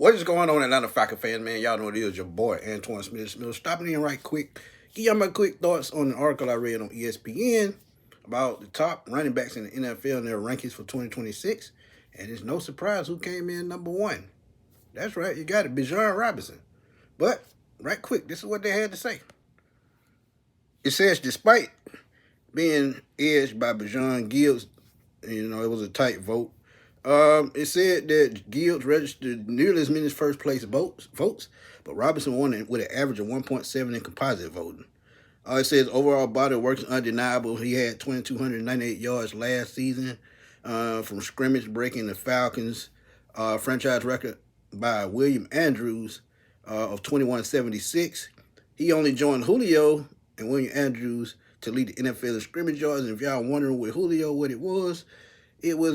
What is going on, Atlanta Falcon fans, man? Y'all know it is your boy, Antoine Smith. Stopping in right quick. Give y'all my quick thoughts on the article I read on ESPN about the top running backs in the NFL and their rankings for 2026. And it's no surprise who came in number one. That's right, you got it, Bijan Robinson. But, right quick, this is what they had to say. It says, despite being edged by Bijan Gibbs, it was a tight vote. It said that Gibbs registered nearly as many first place votes, but Robinson won it with an average of 1.7 in composite voting. It says overall body of work is undeniable. He had 2,298 yards last season from scrimmage, breaking the Falcons' franchise record by William Andrews of 2176. He only joined Julio and William Andrews to lead the NFL in scrimmage yards. And if y'all wondering with Julio what it was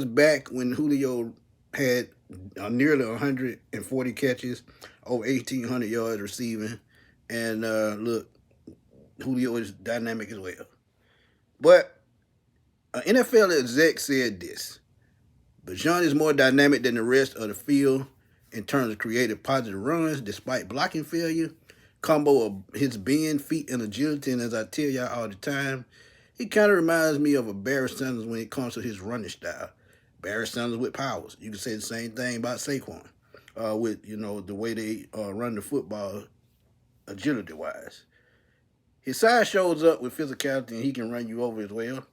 back when Julio had nearly 140 catches, over 1,800 yards receiving. And look, Julio is dynamic as well. But an NFL exec said this: Bijan is more dynamic than the rest of the field in terms of creative positive runs, despite blocking failure. Combo of his bend, feet, and agility, and as I tell y'all all the time, he kind of reminds me of a Barry Sanders when it comes to his running style. Barry Sanders with powers. You can say the same thing about Saquon with, the way they run the football agility-wise. His size shows up with physicality, and he can run you over as well.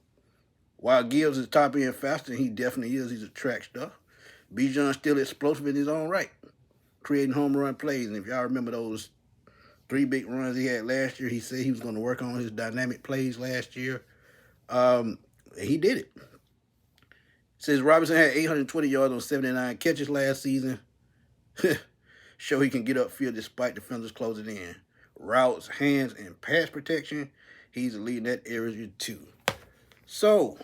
While Gibbs is top end faster, and he definitely is, he's a track stuff. Bijan's still explosive in his own right, creating home run plays. And if y'all remember those 3 big runs he had last year, he said he was going to work on his dynamic plays last year. He did it. Says Robinson had 820 yards on 79 catches last season. Show he can get upfield despite defenders closing in. Routes, hands, and pass protection, he's a lead in that area too. So,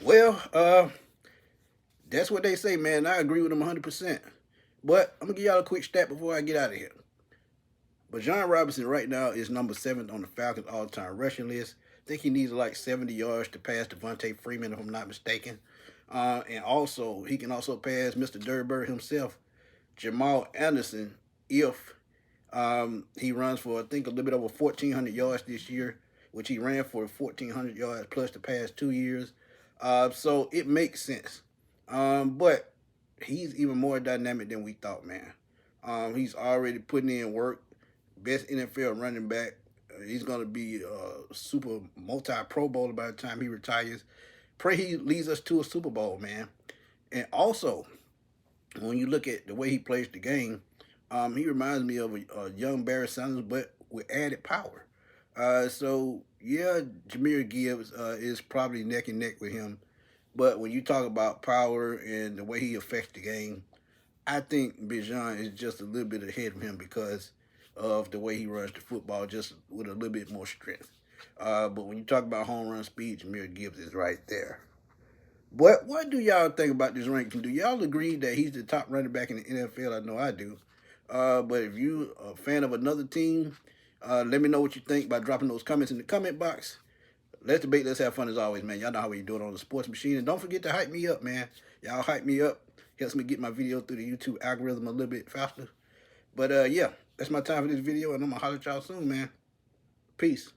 that's what they say, man. I agree with them 100%. But I'm going to give y'all a quick stat before I get out of here. Bijan Robinson right now is number 7 on the Falcons all-time rushing list. I think he needs like 70 yards to pass Devontae Freeman, if I'm not mistaken. And also, he can also pass Mr. Dirtbird himself, Jamal Anderson, if he runs for, I think, a little bit over 1,400 yards this year, which he ran for 1,400 yards plus the past 2 years. So it makes sense. But he's even more dynamic than we thought, man. He's already putting in work. Best NFL running back. He's going to be a super multi-Pro Bowler by the time he retires. Pray he leads us to a Super Bowl, man. And also, when you look at the way he plays the game, he reminds me of a young Barry Sanders, but with added power. So, yeah, Jahmyr Gibbs is probably neck and neck with him. But when you talk about power and the way he affects the game, I think Bijan is just a little bit ahead of him because of the way he runs the football, just with a little bit more strength. But when you talk about home run speed, Jahmyr Gibbs is right there. But what do y'all think about this ranking? Do y'all agree that he's the top running back in the NFL? I know I do. But if you are a fan of another team, let me know what you think by dropping those comments in the comment box. Let's debate, let's have fun as always, man. Y'all know how we do it on the Sports Machine. And don't forget to hype me up, man. Y'all hype me up. Helps me get my video through the YouTube algorithm a little bit faster. But, yeah, that's my time for this video, and I'm going to holler at y'all soon, man. Peace.